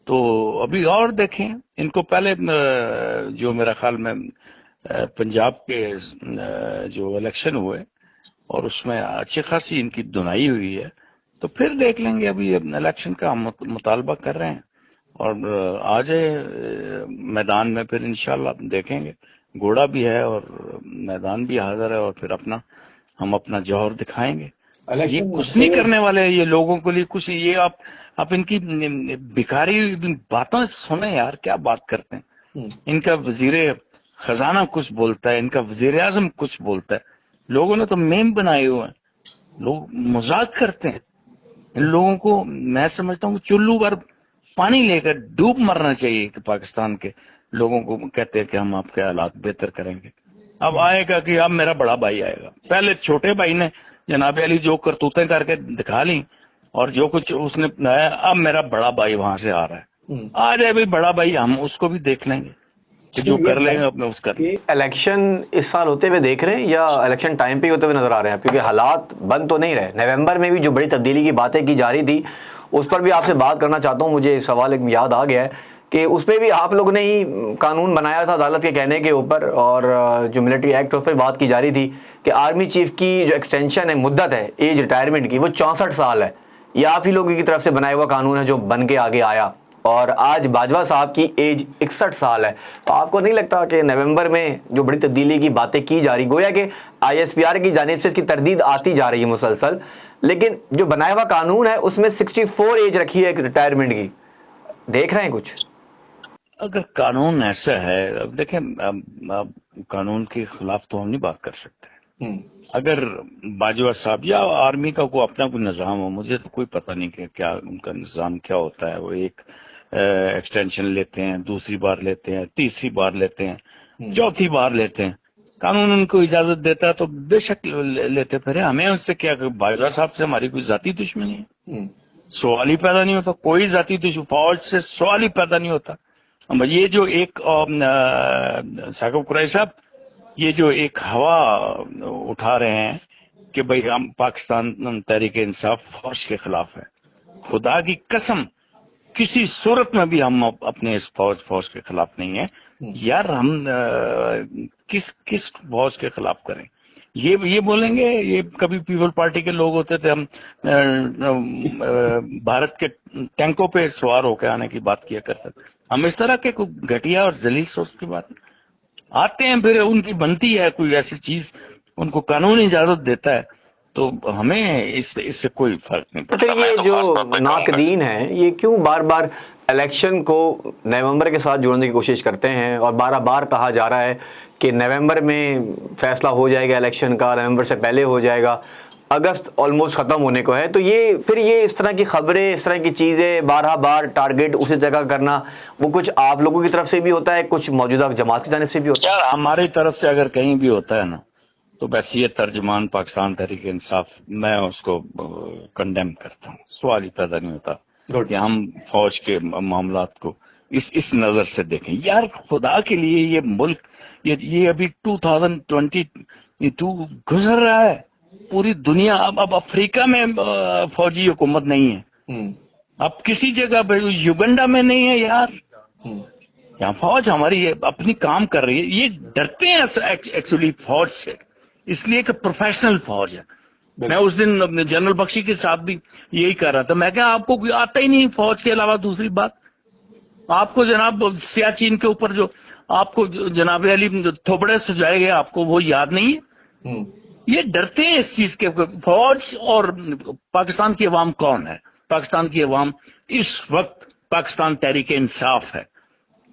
تو ابھی اور دیکھیں، ان کو پہلے جو میرا خیال میں پنجاب کے جو الیکشن ہوئے اور اس میں اچھی خاصی ان کی دنائی ہوئی ہے، تو پھر دیکھ لیں گے. ابھی الیکشن کا ہم مطالبہ کر رہے ہیں اور آ جائے میدان میں، پھر انشاءاللہ دیکھیں گے. گھوڑا بھی ہے اور میدان بھی حاضر ہے اور پھر ہم اپنا جوہر دکھائیں گے. یہ کچھ نہیں کرنے والے یہ لوگوں کے لیے کچھ. یہ آپ ان کی بھکاری باتوں سنیں یار، کیا بات کرتے ہیں. ان کا وزیر خزانہ کچھ بولتا ہے، ان کا وزیر اعظم کچھ بولتا ہے. لوگوں نے تو میم بنائے ہوئے ہیں، لوگ مذاق کرتے ہیں. ان لوگوں کو میں سمجھتا ہوں کہ چلو بھر پانی لے کر ڈوب مرنا چاہیے کہ پاکستان کے لوگوں کو کہتے ہیں کہ ہم آپ کے حالات بہتر کریں گے. اب آئے گا کہ اب میرا بڑا بھائی آئے گا. پہلے چھوٹے بھائی نے جناب علی جو کرتوتیں کر کے دکھا لی اور جو کچھ اس نے بنایا، اب میرا بڑا بھائی وہاں سے آ رہا ہے. آ جائے بھی بڑا بھائی، ہم اس کو بھی دیکھ لیں گے کہ جو کر لیں گے اپنے اس کر لیں. الیکشن اس سال ہوتے ہوئے دیکھ رہے ہیں یا الیکشن ٹائم پہ ہی ہوتے ہوئے نظر آ رہے ہیں؟ کیونکہ حالات بند تو نہیں رہے. نومبر میں بھی جو بڑی تبدیلی کی باتیں کی جا رہی تھی اس پر بھی آپ سے بات کرنا چاہتا ہوں. مجھے سوال ایک یاد آ گیا ہے کہ اس پہ بھی آپ لوگوں نے ہی قانون بنایا تھا عدالت کے کہنے کے اوپر, اور جو ملٹری ایکٹ اس پہ بات کی جا رہی تھی کہ آرمی چیف کی جو ایکسٹینشن ہے, مدت ہے ایج ریٹائرمنٹ کی, وہ 64 سال ہے. یہ آپ ہی لوگوں کی طرف سے بنایا ہوا قانون ہے جو بن کے آگے آیا, اور آج باجوہ صاحب کی ایج 61 سال ہے. تو آپ کو نہیں لگتا کہ نومبر میں جو بڑی تبدیلی کی باتیں کی جا رہی, گویا کہ ISPR کی جانب سے اس کی تردید آتی جا رہی ہے مسلسل, لیکن جو بنایا ہوا قانون ہے اس میں 64 ایج رکھی ہے ریٹائرمنٹ کی, دیکھ رہے ہیں کچھ؟ اگر قانون ایسا ہے, اب دیکھیں قانون کے خلاف تو ہم نہیں بات کر سکتے. اگر باجوہ صاحب یا آرمی کا کوئی اپنا کوئی نظام ہو, مجھے تو کوئی پتہ نہیں کہ کیا ان کا نظام کیا ہوتا ہے. وہ ایک ایکسٹینشن لیتے ہیں, دوسری بار لیتے ہیں, تیسری بار لیتے ہیں, چوتھی بار لیتے ہیں. قانون ان کو اجازت دیتا ہے تو بے شک لیتے پھرے. ہمیں اس سے کیا, باجوہ صاحب سے ہماری کوئی ذاتی دشمنی ہے؟ سوال ہی پیدا نہیں ہوتا. کوئی ذاتی دشمنی فوج سے سوال ہی پیدا نہیں ہوتا. یہ جو ایک ثاقب قریشی صاحب, یہ جو ایک ہوا اٹھا رہے ہیں کہ بھئی ہم پاکستان تحریک انصاف فوج کے خلاف ہے, خدا کی قسم کسی صورت میں بھی ہم اپنے اس فوج کے خلاف نہیں ہیں یار. ہم کس فوج کے خلاف کریں؟ یہ بولیں گے, یہ کبھی پیپل پارٹی کے لوگ ہوتے تھے, ہم بھارت کے ٹینکوں پہ سوار ہو کے آنے کی بات کیا کرتے تھے. ہم اس طرح کے کوئی گھٹیا اور ذلیل سوچ کی بات آتے ہیں, پھر ان کی بنتی ہے کوئی ایسی چیز, ان کو قانون اجازت دیتا ہے, تو ہمیں اس سے کوئی فرق نہیں پڑتا. پھر یہ جو ناقدین ہیں یہ کیوں بار بار الیکشن کو نومبر کے ساتھ جوڑنے کی کوشش کرتے ہیں, اور بار کہا جا رہا ہے کہ نومبر میں فیصلہ ہو جائے گا الیکشن کا, نومبر سے پہلے ہو جائے گا, اگست آلموسٹ ختم ہونے کو ہے. تو یہ اس طرح کی خبریں, اس طرح کی چیزیں بار ٹارگٹ اسی جگہ کرنا, وہ کچھ آپ لوگوں کی طرف سے بھی ہوتا ہے, کچھ موجودہ جماعت کی جانب سے بھی ہوتا ہے؟ ہماری طرف سے اگر کہیں بھی ہوتا ہے نا, تو بس یہ ترجمان پاکستان تحریک انصاف, میں اس کو کنڈیم کرتا ہوں. سوال ہی پیدا نہیں ہوتا کہ ہم فوج کے معاملات کو اس نظر سے دیکھیں. یار خدا کے لیے یہ ملک, یہ ابھی 2022 گزر رہا ہے, پوری دنیا, اب افریقہ میں فوجی حکومت نہیں ہے, اب کسی جگہ پہ یوگنڈا میں نہیں ہے یار. یہاں فوج ہماری اپنی کام کر رہی ہے. یہ ڈرتے ہیں ایکچولی فوج سے, اس لیے کہ پروفیشنل فوج ہے. میں اس دن جنرل بخشی کے ساتھ بھی یہی کر رہا تھا, میں کہا آپ کو کوئی آتا ہی نہیں فوج کے علاوہ دوسری بات. آپ کو جناب سیاچین کے اوپر جو آپ کو جناب علی تھوبڑے سجائے گئے, آپ کو وہ یاد نہیں ہے؟ یہ ڈرتے ہیں اس چیز کے. فوج اور پاکستان کی عوام کون ہے؟ پاکستان کی عوام اس وقت پاکستان تحریک انصاف ہے.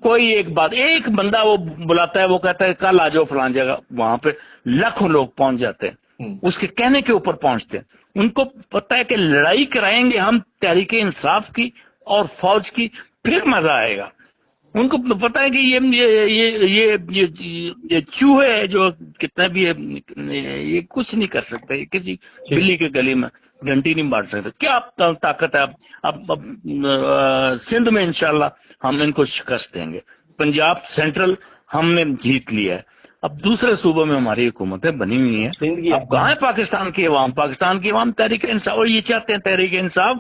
کوئی ایک بات, ایک بندہ وہ بلاتا ہے, وہ کہتا ہے کل آ جاؤ فلان جگہ, وہاں پہ لاکھوں لوگ پہنچ جاتے ہیں, اس کے کہنے کے اوپر پہنچتے ہیں. ان کو پتہ ہے کہ لڑائی کرائیں گے ہم تحریک انصاف کی اور فوج کی, پھر مزہ آئے گا. ان کو پتہ ہے کہ یہ چوہے جو کتنا بھی یہ کچھ نہیں کر سکتے, کسی بلی کے گلی میں گھنٹی نہیں بانٹ سکتے. کیا طاقت ہے؟ اب سندھ میں انشاءاللہ ہم ان کو شکست دیں گے. پنجاب سینٹرل ہم نے جیت لیا ہے, اب دوسرے صوبوں میں ہماری حکومتیں بنی ہوئی ہیں. اب کہاں ہے پاکستان کی عوام؟ پاکستان کی عوام تحریک انصاف, اور یہ چاہتے ہیں تحریک انصاف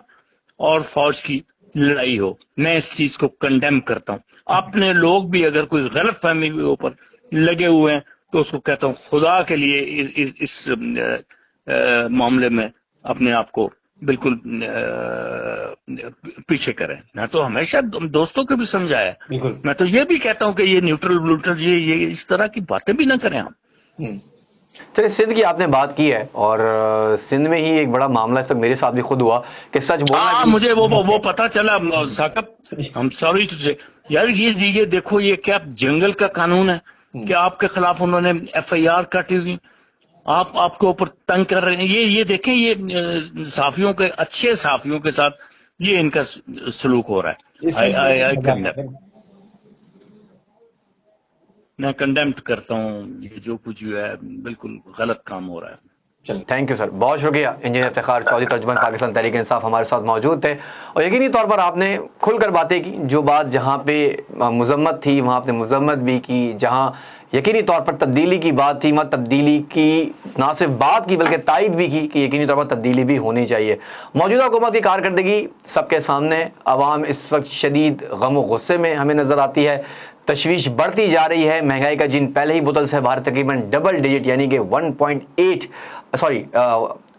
اور فوج کی لڑائی ہو. میں اس چیز کو کنڈیم کرتا ہوں. اپنے لوگ بھی اگر کوئی غلط فہمی کے اوپر لگے ہوئے ہیں تو اس کو کہتا ہوں خدا کے لیے اس معاملے میں اپنے آپ کو بالکل پیچھے کریں. میں تو ہمیشہ دوستوں کو بھی سمجھایا, میں تو یہ بھی کہتا ہوں کہ یہ نیوٹرل یہ اس طرح کی باتیں بھی نہ کریں ہم. چلے, سندھ کی آپ نے بات کی ہے, اور سندھ میں ہی ایک بڑا معاملہ اس وقت میرے ساتھ بھی خود ہوا کہ سچ بولنا, مجھے وہ پتا چلا ثاقب, ہم سوری ٹو سے یار, یہ دیکھو یہ کیا جنگل کا قانون ہے کہ آپ کے خلاف انہوں نے FIR کاٹی ہوئی, آپ کے اوپر تنگ کر رہے ہیں. یہ دیکھیں, یہ صحافیوں کے, اچھے صحافیوں کے ساتھ یہ ان کا سلوک ہو رہا ہے. میں کنڈیمٹ کرتا ہوں یہ جو کچھ ہے, بالکل غلط کام ہو رہا ہے. تھینک یو سر, بہت شکریہ. انجینئر افتخار چودھری, ترجمان پاکستان تحریک انصاف, ہمارے ساتھ موجود تھے, اور یقینی طور پر آپ نے کھل کر باتیں کی. جو بات جہاں پہ مذمت تھی وہاں آپ نے مذمت بھی کی, جہاں यकीनी तौर पर तब्दीली की बात थी, मत तब्दीली की ना सिर्फ बात की बल्कि तायद भी की कि यकीनी तौर पर तब्दीली भी होनी चाहिए। मौजूदा हुकूमत की कारकर्दगी सबके सामने, अवाम इस वक्त शदीद गम व गुस्से में हमें नज़र आती है, तशवीश बढ़ती जा रही है, महंगाई का जिन पहले ही बोतल से बाहर तकरीबन डबल डिजिट यानी कि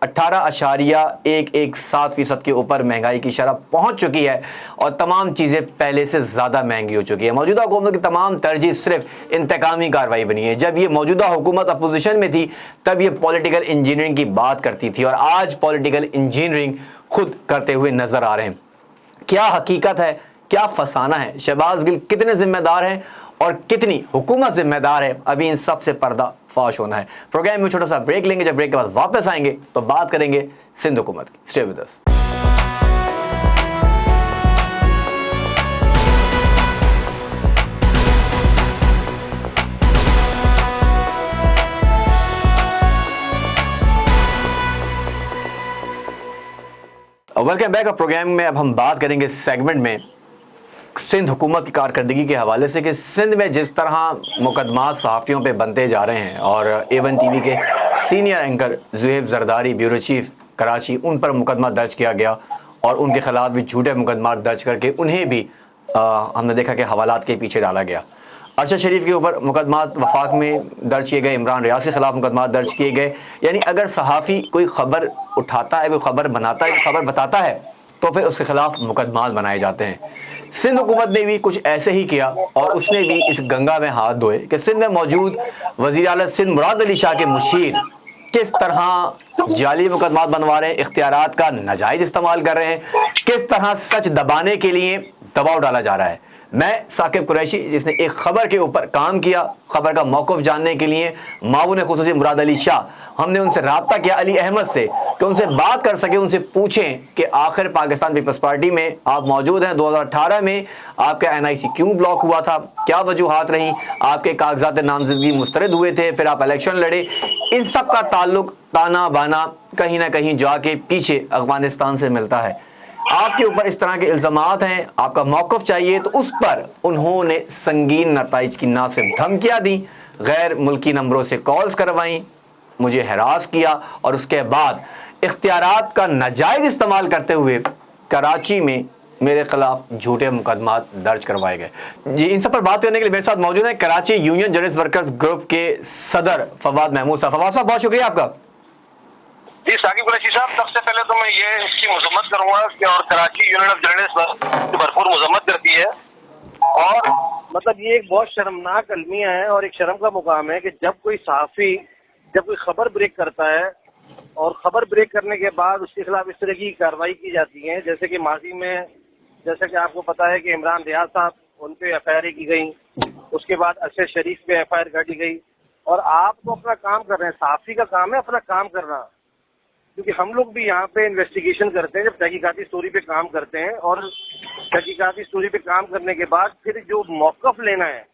18.17% के ऊपर महंगाई की शरह पहुंच चुकी है और तमाम चीज़ें पहले से ज़्यादा महंगी हो चुकी है। मौजूदा हुकूमत की तमाम तरजीह सिर्फ इंतकामी कार्रवाई बनी है। जब ये मौजूदा हुकूमत अपोजिशन में थी तब ये पॉलिटिकल इंजीनियरिंग की बात करती थी और आज पॉलिटिकल इंजीनियरिंग खुद करते हुए नज़र आ रहे हैं। क्या हकीकत है, क्या फसाना है, शहबाज गिल कितने जिम्मेदार हैं और कितनी हुकूमत जिम्मेदार है, अभी इन सब से पर्दा फाश होना है। प्रोग्राम में छोटा सा ब्रेक लेंगे, जब ब्रेक के बाद वापस आएंगे तो बात करेंगे सिंध हुकूमत की। Stay with us. Welcome back. Programme में अब हम बात करेंगे इस सेगमेंट में सिंध हुकूमत की कारकर्दगी के हवाले से कि सिंध में जिस तरह मुकदमा सहाफ़ियों पे बनते जा रहे हैं और A1 TV के senior anchor Zuhaib Zardari, bureau chief Karachi, उन पर मुकदमा दर्ज किया गया और उनके ख़िलाफ़ भी झूठे मुकदमा दर्ज करके उन्हें भी हमने देखा कि हवालात के पीछे डाला गया। अरशद शरीफ के ऊपर मुकदमा वफाक में दर्ज किए गए, इमरान रियाज के ख़िलाफ़ मुकदमा दर्ज किए गए। यानी अगर सहाफ़ी कोई ख़बर उठाता है, कोई ख़बर बनाता है, कोई ख़बर बताता है तो फिर उसके ख़िलाफ़ मुकदमा बनाए जाते हैं। सिंध हुकूमत ने भी कुछ ऐसे ही किया और उसने भी इस गंगा में हाथ धोए कि सिंध में मौजूद वज़ीर आला सिंध मुराद अली शाह के मुशीर किस तरह जाली मुकदमा बनवा रहे हैं, इख्तियारात का नाजायज़ इस्तेमाल कर रहे हैं, किस तरह सच दबाने के लिए दबाव डाला जा रहा है। मैं साकिब कुरैशी, जिसने एक ख़बर के ऊपर काम किया, ख़बर का मौक़िफ़ जानने के लिए मावून ख़ुसूसी मुराद अली शाह, हमने उनसे रब्ता किया अली अहमद से कि उनसे बात कर सके, उनसे पूछें कि आखिर पाकिस्तान पीपल्स पार्टी में आप मौजूद हैं। 2018 में आपका NIC क्यों ब्लॉक हुआ था, क्या वजूहात रहीं, आपके कागजात नामजदगी मुस्तरद हुए थे, फिर आप इलेक्शन लड़े। इन सब का ताल्लुक ताना बाना कहीं ना कहीं जाके पीछे अफगानिस्तान से मिलता है। आपके ऊपर इस तरह के इल्ज़ामात हैं, आपका मौक़िफ़ चाहिए, तो उस पर उन्होंने संगीन नताइज की ना सिर्फ धमकियाँ दी, गैर मुल्की नंबरों से कॉल्स करवाईं, मुझे हरास किया और उसके बाद इख्तियारात का नाजायज़ इस्तेमाल करते हुए कराची में मेरे ख़िलाफ़ झूठे मुकदमा दर्ज करवाए गए। जी, इन सब पर बात करने के लिए मेरे साथ मौजूद हैं Karachi union journalist workers group के सदर फवाद महमूद साहब। फवाद साहब, बहुत शुक्रिया आपका। जी साकिब कुरैशी साहब, सबसे पहले तो मैं ये इसकी मजम्मत करूंगा कि और कराची यूनियन ऑफ जर्नलिस्ट भरपूर मजम्मत करती है और मतलब ये एक बहुत शर्मनाक अलमिया है और एक शर्म का मुकाम है कि जब कोई सहाफ़ी जब कोई खबर ब्रेक करता है और खबर ब्रेक करने के बाद उसके खिलाफ इस तरह की कार्रवाई की जाती है। जैसे कि माजी में, जैसे कि आपको पता है कि इमरान रियाज साहब, उन पे FIR की गई, उसके बाद अरशद शरीफ पे FIR काटी गई और आप तो अपना काम कर रहे हैं, सहाफ़ी का काम है अपना काम करना, क्योंकि हम लोग भी यहाँ पे इन्वेस्टिगेशन करते हैं, जब तहकीकाती स्टोरी पे काम करते हैं और तहकीकाती स्टोरी पे काम करने के बाद फिर जो मौक़िफ़ लेना है,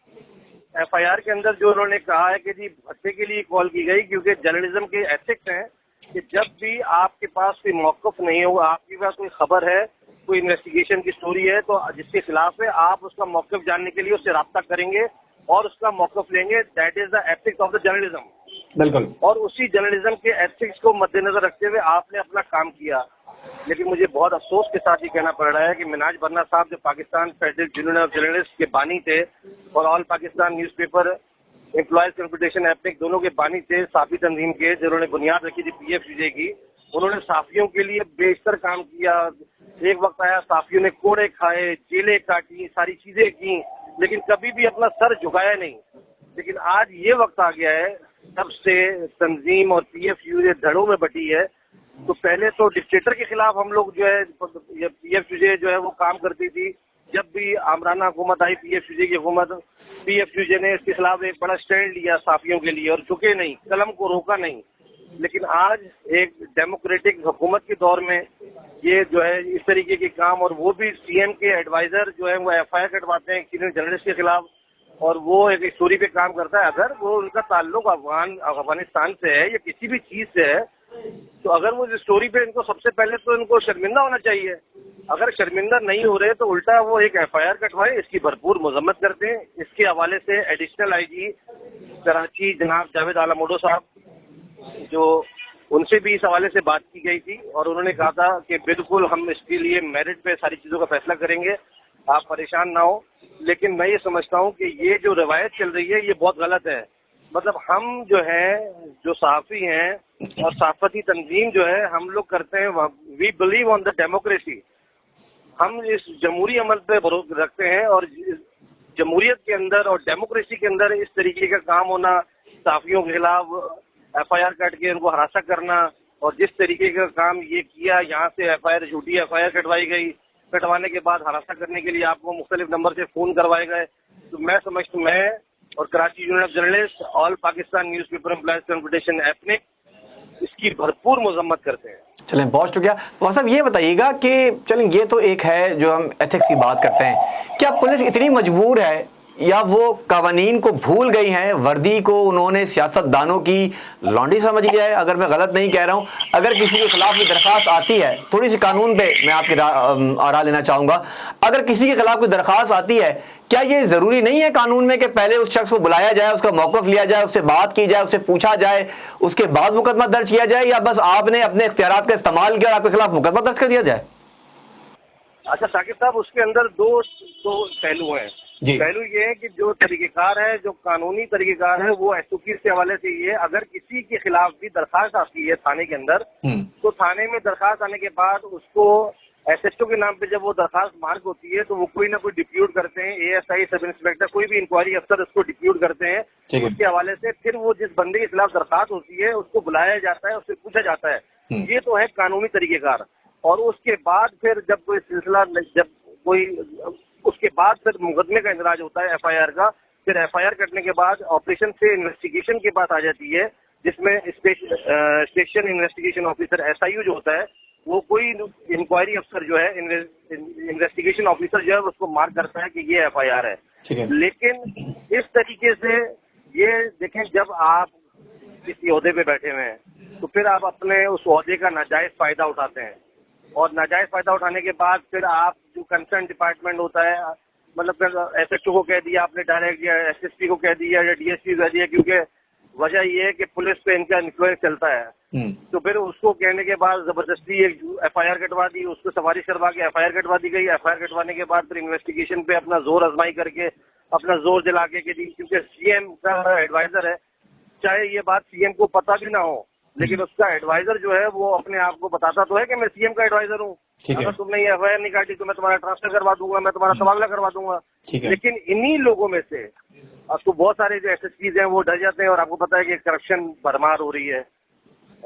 FIR के अंदर जो उन्होंने कहा है कि जी भत्ते के लिए कॉल की गई, क्योंकि जर्नलिज्म के एथिक्स हैं कि जब भी आपके पास कोई मौक़िफ़ नहीं हो, आपके पास कोई खबर है, कोई इन्वेस्टिगेशन की स्टोरी है, तो जिसके खिलाफ है आप उसका मौक़िफ़ जानने के लिए उससे रब्ता करेंगे और उसका मौक़िफ़ लेंगे। That is the ethics of the journalism. बिल्कुल। और उसी जर्नलिज्म के एथिक्स को मद्देनजर रखते हुए आपने अपना काम किया। लेकिन मुझे बहुत अफसोस के साथ ये कहना पड़ रहा है कि मिनाज बन्ना साहब जो Pakistan federal union of journalist के बानी थे और all Pakistan newspaper employees confederation epic दोनों के बानी थे, साफी तंजीम के, जिन्होंने बुनियाद रखी थी PFUJ की, उन्होंने साफियों के लिए बेशतर काम किया। एक वक्त आया साफियों ने कोड़े खाए, जेलें काटी, सारी चीजें की, लेकिन कभी भी अपना सर झुकाया नहीं। लेकिन आज ये वक्त आ गया है, तब से तंजीम और PFUJ धड़ों में बटी है। तो पहले तो डिक्टेटर के खिलाफ हम लोग जो है PFUJ जो है वो काम करती थी। जब भी आमराना हुकूमत आई, PFUJ की हुकूमत, PFUJ ने इसके खिलाफ एक बड़ा स्टैंड लिया साफियों के लिए और झुके नहीं, कलम को रोका नहीं। लेकिन आज एक डेमोक्रेटिक हुकूमत के दौर में ये जो है इस तरीके के काम, और वो भी CM के एडवाइजर जो है वो FIR कटवाते हैं सीनियर जर्नलिस्ट के खिलाफ और वो एक स्टोरी पे काम करता है। अगर वो उनका ताल्लुक अफगानिस्तान से है या किसी भी चीज से है, तो अगर वो स्टोरी पे इनको सबसे पहले तो इनको शर्मिंदा होना चाहिए अगर शर्मिंदा नहीं हो रहे तो उल्टा वो एक FIR कटवाए, इसकी भरपूर मजम्मत करते हैं। इसके हवाले से एडिशनल IG कराची जनाब जावेद आलमोडो साहब, जो उनसे भी इस हवाले से बात की गई थी और उन्होंने कहा था कि बिल्कुल हम इसके लिए मेरिट पे सारी चीजों का फैसला करेंगे, आप परेशान ना हो। लेकिन मैं ये समझता हूँ कि ये जो रवायत चल रही है ये बहुत गलत है। मतलब हम जो है, जो सहाफी हैं और सहाफती तंजीम जो है, हम लोग करते हैं, we believe on the democracy. हम इस जमहूरी अमल पे भरोसा रखते हैं और जमहूरियत के अंदर और डेमोक्रेसी के अंदर इस तरीके का काम होना, सहाफियों के खिलाफ FIR कट के उनको हरासा करना, और जिस तरीके का काम ये किया, यहाँ से FIR झूठी FIR कटवाई गई, कटवाने के बाद हरासा करने के लिए आपको मुख्तलिफ नंबर से फोन करवाए गए। तो मैं समझता हूँ, मैं और Karachi union of journalist, all Pakistan news paper employees confederation एपनिक इसकी भरपूर मजम्मत करते हैं। चलें, बहुत शुक्रिया। तो साहब ये बताइएगा कि चलें, ये तो एक है जो हम एथिक्स की बात करते हैं, क्या पुलिस इतनी मजबूर है या वो कावानीन को भूल गई हैं, वर्दी को उन्होंने सियासतदानों की लॉन्ड्री समझ लिया है? अगर मैं गलत नहीं कह रहा हूँ, अगर किसी के खिलाफ भी दरख्वास्त आती है, थोड़ी सी कानून पे मैं आपकी आरा लेना चाहूँगा, अगर किसी के खिलाफ कोई दरख्वास्त आती है, क्या ये ज़रूरी नहीं है कानून में कि पहले उस शख्स को बुलाया जाए, उसका मौक़िफ़ लिया जाए, उससे बात की जाए, उससे पूछा जाए, उसके बाद मुकदमा दर्ज किया जाए, या बस आपने अपने इख्तियारात का इस्तेमाल किया और आपके खिलाफ मुकदमा दर्ज कर दिया जाए? अच्छा साकिब साहब, उसके अंदर दो पहलू हैं। पहलू ये है कि जो तरीक़ेकार है, जो कानूनी तरीक़ेकार है, वो SOP के हवाले से ये, अगर किसी के खिलाफ भी दरखास्त आती है थाने के अंदर, तो थाने में दरखास्त आने के बाद उसको SHO के नाम पे जब वो दरखास्त मार्क होती है तो वो कोई ना कोई डिप्यूट करते हैं, ASI, सब इंस्पेक्टर, कोई भी इंक्वायरी अफसर उसको डिप्यूट करते हैं। उसके हवाले से फिर वो जिस बंदे के खिलाफ दरखास्त होती है उसको बुलाया जाता है, उससे पूछा जाता है। ये तो है कानूनी तरीक़ेकार। और उसके बाद फिर जब कोई सिलसिला, जब कोई, उसके बाद फिर मुकदमे का इंदराज होता है FIR का। फिर FIR कटने के बाद ऑपरेशन से इन्वेस्टिगेशन की बात आ जाती है, जिसमें स्टेशन इन्वेस्टिगेशन ऑफिसर SIU जो होता है, वो कोई इंक्वायरी अफसर जो है, इन्वेस्टिगेशन ऑफिसर जो है, उसको मार्क करता है कि ये FIR है। लेकिन इस तरीके से ये देखें, जब आप किसी ओहदे पे बैठे हुए हैं तो फिर आप अपने उस ओहदे का नाजायज फायदा उठाते हैं, और नाजायज फायदा उठाने के बाद फिर आप जो कंसर्न डिपार्टमेंट होता है, मतलब फिर SHO को कह दिया आपने डायरेक्ट, या SSP को कह दिया, या DSP को कह दिया, क्योंकि वजह ये है कि पुलिस पे इनका इन्फ्लुएंस चलता है। तो फिर उसको कहने के बाद जबरदस्ती एक FIR कटवा दी, उसको सवारी करवा के FIR कटवा दी गई। FIR कटवाने के बाद फिर इन्वेस्टिगेशन पे अपना जोर आजमाई करके, अपना जोर दिला के दी, क्योंकि CM का एडवाइजर है, चाहे ये बात CM को पता भी ना हो, लेकिन उसका एडवाइजर जो है वो अपने आप को बताता तो है कि मैं CM का एडवाइजर हूँ, अगर तुमने ये FIR नहीं काटी तो मैं तुम्हारा ट्रांसफर करवा दूंगा, मैं तुम्हारा तबादला करवा दूंगा। लेकिन इन्हीं लोगों में से अब तो बहुत सारे जो SSPs हैं वो डर जाते हैं, और आपको पता है कि करप्शन भरमार हो रही है।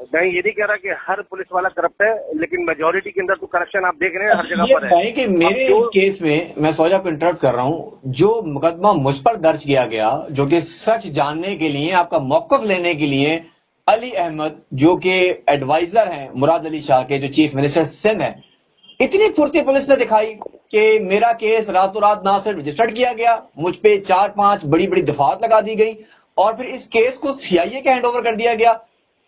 मैं ये नहीं कह रहा कि हर पुलिस वाला करप्ट है, लेकिन मेजोरिटी के अंदर तो करप्शन आप देख रहे हैं हर जगह पर है। कि मेरे केस में, मैं सोचा को इंटरप्ट कर रहा हूँ, जो मुकदमा मुझ पर दर्ज किया गया, जो कि सच जानने के लिए, आपका मौक़िफ़ लेने के लिए, अली अहमद जो कि एडवाइजर हैं मुराद अली शाह के, जो चीफ मिनिस्टर सिंध है, इतनी फुर्ती पुलिस ने दिखाई कि मेरा केस रातों रात ना सिर्फ रजिस्टर्ड किया गया, मुझ पे 4-5 बड़ी बड़ी दफात लगा दी गई, और फिर इस केस को CIA के हैंड ओवर कर दिया गया।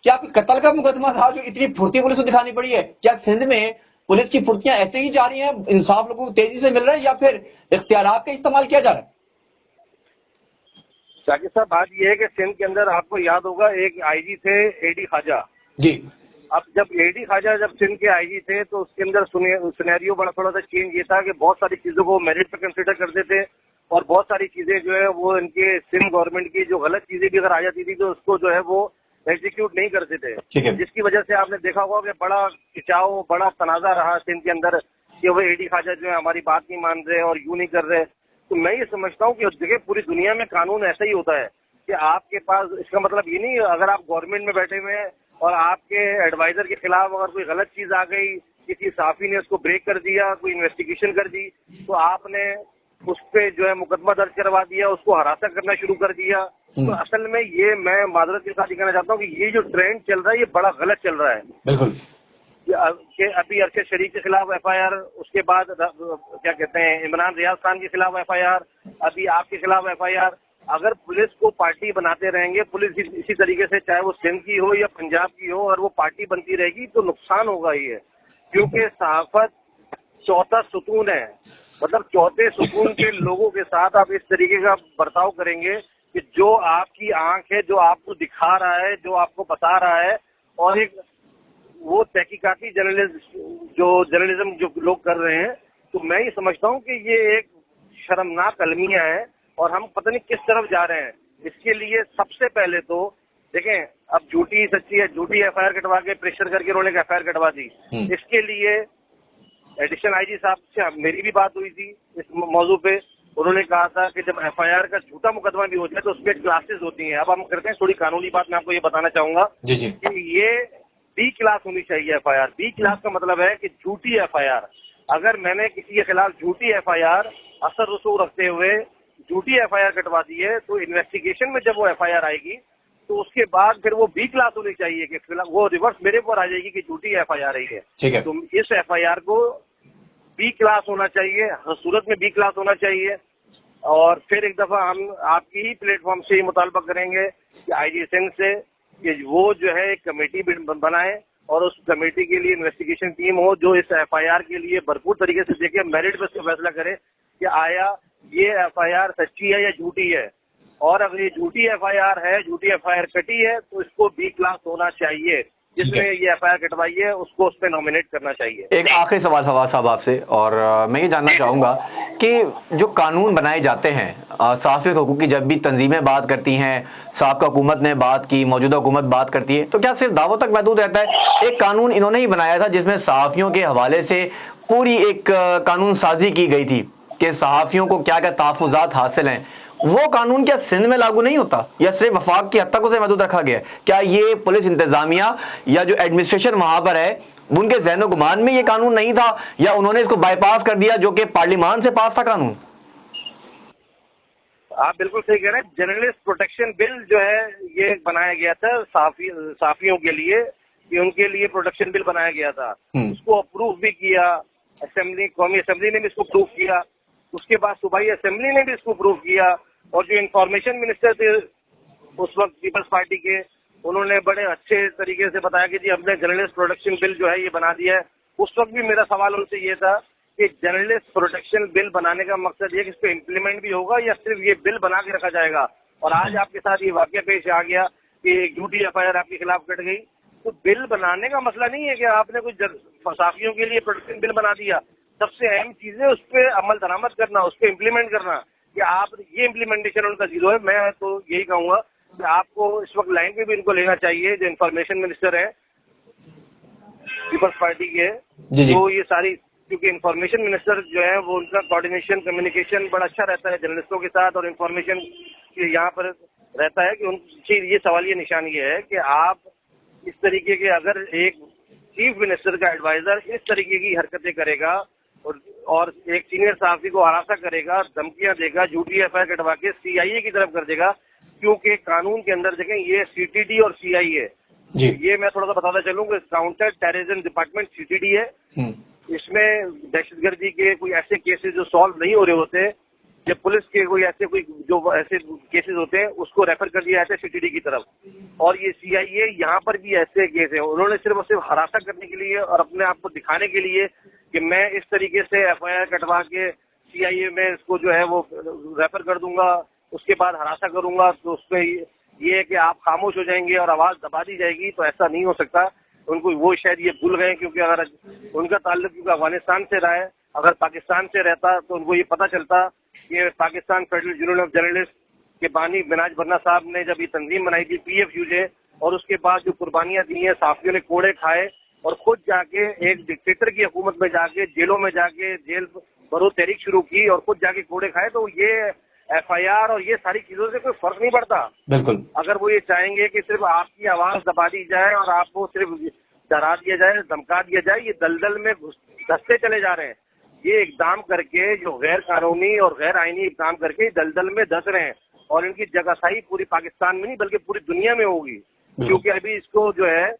क्या कत्ल का मुकदमा था जो इतनी फुर्ती पुलिस को दिखानी पड़ी है? क्या सिंध में पुलिस की फुर्तियां ऐसे ही जा रही हैं, इंसाफ लोगों को तेजी से मिल रहा है, या फिर इख्तियारात का इस्तेमाल किया जा रहा है? शाकिब साहब, बात यह है कि सिंध के अंदर आपको याद होगा एक IG थे AD ख्वाजा जी। अब जब AD ख्वाजा जब सिंध के IG थे तो उसके अंदर सिनेरियो बड़ा थोड़ा सा चेंज ये था कि बहुत सारी चीजों को मेरिट पे कंसिडर करते थे, और बहुत सारी चीजें जो है वो इनके सिंध गवर्नमेंट की जो गलत चीजें भी अगर आ जाती थी तो उसको जो है वो एग्जीक्यूट नहीं करते थे, जिसकी वजह से आपने देखा होगा कि बड़ा खिंचाव, बड़ा तनाजा रहा सिंध के अंदर कि वो AD ख्वाजा जो है हमारी बात नहीं मान रहे और यूं नहीं कर रहे। तो मैं ये समझता हूँ कि देखिए पूरी दुनिया में कानून ऐसा ही होता है कि आपके पास, इसका मतलब ये नहीं अगर आप गवर्नमेंट में बैठे हुए हैं और आपके एडवाइजर के खिलाफ अगर कोई गलत चीज आ गई, किसी सहाफी ने उसको ब्रेक कर दिया, कोई इन्वेस्टिगेशन कर दी, तो आपने उस पे जो है मुकदमा दर्ज करवा दिया, उसको हरासा करना शुरू कर दिया। तो असल में ये मैं माजरत के साथ कहना चाहता हूँ कि ये जो ट्रेंड चल रहा है ये बड़ा गलत चल रहा है। बिल्कुल। कि अभी अरशद शरीफ के खिलाफ FIR, उसके बाद क्या कहते हैं इमरान रियाज खान के खिलाफ FIR, अभी आपके खिलाफ FIR। अगर पुलिस को पार्टी बनाते रहेंगे, पुलिस इसी तरीके से चाहे वो सिंध की हो या पंजाब की हो, और वो पार्टी बनती रहेगी तो नुकसान होगा ही है, क्योंकि सहाफत चौथा सुकून है, मतलब चौथे सुकून के लोगों के साथ आप इस तरीके का बर्ताव करेंगे कि जो आपकी आंख है, जो आपको दिखा रहा है, जो आपको बता रहा है, और एक वो तहकीकाती जर्नलिज्म जो लोग कर रहे हैं, तो मैं ये समझता हूँ कि ये एक शर्मनाक अलमिया है और हम पता नहीं किस तरफ जा रहे हैं। इसके लिए सबसे पहले तो देखें, अब झूठी सच्ची है, झूठी एफआईआर कटवा के प्रेशर करके उन्होंने एफआईआर कटवा दी। इसके लिए एडिशनल आईजी साहब से मेरी भी बात हुई थी इस मौजू पे। उन्होंने कहा था कि जब एफआईआर का झूठा मुकदमा भी हो जाए तो उसमें क्लासेस होती हैं। अब हम करते हैं थोड़ी कानूनी बात, मैं आपको ये बताना चाहूंगा कि ये बी क्लास होनी चाहिए एफआईआर। बी क्लास का मतलब है कि झूठी एफआईआर, अगर मैंने किसी के खिलाफ झूठी एफआईआर असर रसूख रखते हुए झूठी एफआईआर कटवा दी है, तो इन्वेस्टिगेशन में जब वो एफआईआर आएगी तो उसके बाद फिर वो बी क्लास होनी चाहिए कि फिलहाल वो रिवर्स मेरे ऊपर आ जाएगी कि झूठी एफआईआर आई है। ठीक है। तो इस एफआईआर को बी क्लास होना चाहिए, हर सूरत में बी क्लास होना चाहिए। और फिर एक दफा हम आपकी ही प्लेटफॉर्म से ही मुतालबा करेंगे कि आईजी सिंध से कि वो जो है एक कमेटी बनाए और उस कमेटी के लिए इन्वेस्टिगेशन टीम हो जो इस एफआईआर के लिए भरपूर तरीके से देखे, मेरिट पे उसका फैसला करे कि आया ये एफआईआर सच्ची है या झूठी है। और अगर ये झूठी एफआईआर है, झूठी एफआईआर कटी है, तो इसको बी क्लास होना चाहिए। जिसने ये एफआईआर कटवाई है उसको उस पर नॉमिनेट करना चाहिए। एक आखिरी सवाल फवाद साहब आपसे, और मैं ये जानना चाहूँगा कि जो कानून बनाए जाते हैं, सहाफ़ियों के हकूक़ की जब भी तंजीमें बात करती हैं, साबिक़ा हुकूमत ने बात की, मौजूदा हुकूमत बात करती है, तो क्या सिर्फ दावों तक महदूद रहता है? एक कानून इन्होंने ही बनाया था जिसमें सहाफ़ियों के हवाले से पूरी एक कानून साजी की गई थी कि सहाफ़ियों को क्या क्या तहफ़्फ़ुज़ात हासिल हैं। वो कानून क्या सिंध में लागू नहीं होता या सिर्फ वफाक की हद तक उसे महदूद रखा गया है? क्या ये पुलिस इंतजामिया या जो एडमिनिस्ट्रेशन वहां पर है उनके ज़हन गुमान में ये कानून नहीं था, या उन्होंने इसको बाईपास कर दिया जो कि पार्लियामान से पास था कानून? आप बिल्कुल सही कह रहे हैं। जर्नलिस्ट प्रोटेक्शन बिल जो है ये बनाया गया था साफियों के लिए, कि उनके लिए प्रोटेक्शन बिल बनाया गया था। उसको अप्रूव भी किया असेंबली, कौमी असेंबली ने भी इसको अप्रूव किया। उसके बाद सूबाई असेंबली ने भी इसको अप्रूव किया, और जो इंफॉर्मेशन मिनिस्टर थे उस वक्त पीपल्स पार्टी के, उन्होंने बड़े अच्छे तरीके से बताया कि जी हमने जर्नलिस्ट प्रोटेक्शन बिल जो है ये बना दिया है। उस वक्त भी मेरा सवाल उनसे ये था कि जर्नलिस्ट प्रोटेक्शन बिल बनाने का मकसद ये कि इसको इम्प्लीमेंट भी होगा या सिर्फ ये बिल बना के रखा जाएगा। और आज आपके साथ ये वाकया पेश आ गया कि एक झूठी एफआईआर आपके खिलाफ कट गई। तो बिल बनाने का मसला नहीं है कि आपने कुछ सहाफियों के लिए प्रोटेक्शन बिल बना दिया। सबसे अहम चीज है उस पर अमल दरामद करना, उस पर इम्प्लीमेंट करना। कि आप ये इम्प्लीमेंटेशन उनका जीरो है। मैं तो यही कहूंगा कि आपको इस वक्त लाइन पे भी इनको लेना चाहिए, जो इन्फॉर्मेशन मिनिस्टर है पीपल्स पार्टी के, तो ये सारी, क्योंकि इन्फॉर्मेशन मिनिस्टर जो है वो उनका कोऑर्डिनेशन कम्युनिकेशन बड़ा अच्छा रहता है जर्नलिस्टों के साथ, और इन्फॉर्मेशन यहाँ पर रहता है कि उनकी ये सवाल ये निशान ये है कि आप इस तरीके के, अगर एक चीफ मिनिस्टर का एडवाइजर इस तरीके की हरकतें करेगा और एक सीनियर सहाफी को हरासा करेगा, धमकियां देगा, झूठी एफआईआर कटवा के सीआईए की तरफ कर देगा, क्योंकि कानून के अंदर देखें ये सीटीडी और सीआईए, ये मैं थोड़ा सा बताता चलूं कि काउंटर टेररिज्म डिपार्टमेंट सीटीडी है। इसमें दहशतगर्दी के कोई ऐसे केसेस जो सॉल्व नहीं हो रहे होते, जब पुलिस के कोई जो ऐसे केसेस होते हैं उसको रेफर कर दिया जाता है सीटीडी की तरफ। और ये सीआईए यहाँ पर भी ऐसे केस है, उन्होंने सिर्फ और सिर्फ हरासा करने के लिए और अपने आप को दिखाने के लिए कि मैं इस तरीके से एफआईआर कटवा के सीआईए में इसको जो है वो रेफर कर दूंगा, उसके बाद हरासा करूंगा, तो उसमें ये है कि आप खामोश हो जाएंगे और आवाज दबा दी जाएगी। तो ऐसा नहीं हो सकता। उनको वो शायद ये भूल गए, क्योंकि अगर उनका ताल्लुक क्योंकि अफगानिस्तान से रहा है, अगर पाकिस्तान से रहता तो उनको ये पता चलता कि Pakistan federal union of journalist के बानी मिनाज बरना साहब ने जब ये तंजीम बनाई थी पीएफयूजे, और उसके बाद जो कुर्बानियां दी हैं, साफियों ने कोड़े खाए और खुद जाके एक डिक्टेटर की हुकूमत में जाके जेलों में जाके जेल बरो तहरीक शुरू की और खुद जाके कोड़े खाए, तो ये एफआईआर और ये सारी चीजों से कोई फर्क नहीं पड़ता। बिल्कुल। अगर वो ये चाहेंगे कि सिर्फ आपकी आवाज दबा दी जाए और आपको सिर्फ डरा दिया जाए, धमका दिया जाए, ये दलदल में धंसते चले जा रहे हैं। ये इकदाम करके जो गैर कानूनी और गैर आईनी इकदाम करके दलदल में धंस रहे हैं, और इनकी जगहसाही पूरी पाकिस्तान में नहीं बल्कि पूरी दुनिया में होगी। क्योंकि अभी इसको जो है,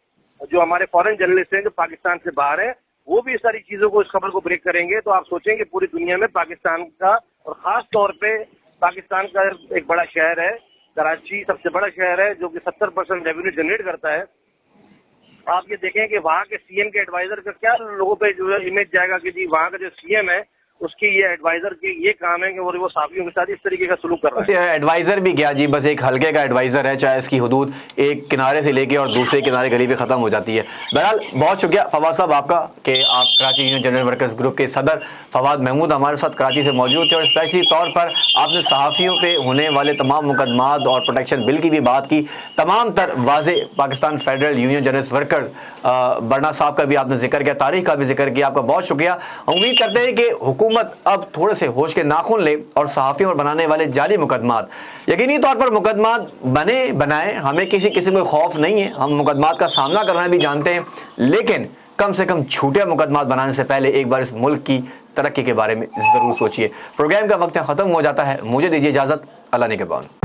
जो हमारे फॉरेन जर्नलिस्ट हैं जो पाकिस्तान से बाहर है, वो भी इस सारी चीजों को, इस खबर को ब्रेक करेंगे, तो आप सोचेंगे पूरी दुनिया में पाकिस्तान का, और खास तौर पे पाकिस्तान का एक बड़ा शहर है कराची, सबसे बड़ा शहर है जो कि 70% रेवेन्यू जनरेट करता है, آپ یہ دیکھیں کہ وہاں کے سی ایم کے ایڈوائزر کا کیا لوگوں پہ جو ہے امیج جائے گا کہ جی وہاں کا جو سی ایم ہے اس کی یہ ایڈوائزر کی یہ کام ہے کہ وہ صحافیوں کے ساتھ اس طریقے کا سلوک کر رہا ہے. ایڈوائزر بھی کیا جی، بس ایک حلقے کا ایڈوائزر ہے، چاہے اس کی حدود ایک کنارے سے لے کے اور دوسرے کنارے گلی پہ ختم ہو جاتی ہے. بہرحال بہت شکریہ فواد صاحب آپ کا کہ آپ Karachi union general workers group کے صدر فواد محمود ہمارے ساتھ کراچی سے موجود تھے، اور اسپیشلی طور پر آپ نے صحافیوں پہ ہونے والے تمام مقدمات اور پروٹیکشن بل کی بھی بات کی، تمام تر واضح Pakistan federal union general workers Barna صاحب کا بھی آپ نے ذکر کیا، تاریخ کا بھی ذکر کیا. آپ کا بہت شکریہ. امید کرتے ہیں کہ حکومت اب تھوڑے سے ہوش کے ناخن لے اور صحافیوں پر بنانے والے جعلی مقدمات، یقینی طور پر مقدمات بنائیں، ہمیں کسی قسم کا خوف نہیں ہے، ہم مقدمات کا سامنا کرنا بھی جانتے ہیں، لیکن کم سے کم جھوٹے مقدمات بنانے سے پہلے ایک بار اس ملک کی ترقی کے بارے میں ضرور سوچئے. پروگرام کا وقت ختم ہو جاتا ہے، مجھے دیجیے اجازت. اللہ نگہبان.